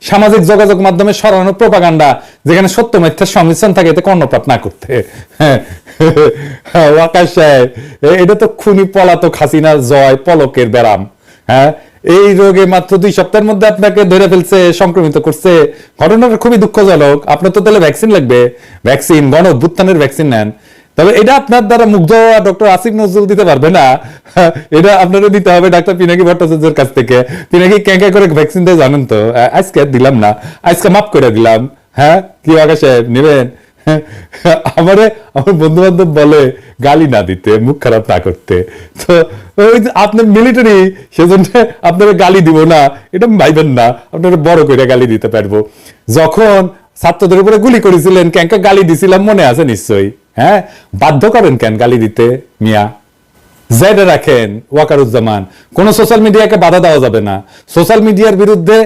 সামাজিক যোগাযোগ মাধ্যমে সরানো প্রোপাগান্ডা যেখানে সত্য মিথ্যার সংমিশ্রণ থাকে এতে কর্ণপাত না করতে। ওয়াকার সাহেব, এটা তো খুনি পলাতক হাসিনার জয় পলকের ব্যারাম। হ্যাঁ, এই রোগে মাত্র 2 সপ্তাহের মধ্যে আপনাকে ধরে ফেলছে, সংক্রমিত করছে। ঘটনাটা খুবই দুঃখজনক। আপনার তো তাহলে ভ্যাকসিন লাগবে, ভ্যাকসিন, গণ অভ্যুত্থানের ভ্যাকসিন নেন। তবে এটা আপনার দ্বারা মুগ্ধ ডক্টর আসিফ নজরুল দিতে পারবে না, এটা আপনারা নিতে হবে ডাক্তার পিনাকি ভট্টাচার্যের কাছ থেকে। পিনাকি ক্যাঁকা করে ভ্যাকসিন দেয় জানেন তো। আজকে দিলাম না, আজকে মাফ করে দিলাম। হ্যাঁ, কি আকাশ সাহেব নেবেন? আমার বন্ধু বান্ধব বলে গালি না দিতে, মুখ খারাপ না করতে। তো ওই আপনার মিলিটারি, সেজন্য আপনারা গালি দিব না এটা ভাইবেন না, আপনারা বড় করে গালি দিতে পারবো। যখন ছাত্রদের উপরে গুলি করেছিলেন ক্যাঙ্কা গালি দিছিলাম, মনে আছে নিশ্চয়ই। হ্যাঁ, বাধ্য করেন কেন গালি দিতে মিয়া? জেডে রাখেন ওয়াকারুজ্জামান, কোন সোশ্যাল মিডিয়াকে বাধা দেওয়া যাবে না। সোশ্যাল মিডিয়ার বিরুদ্ধে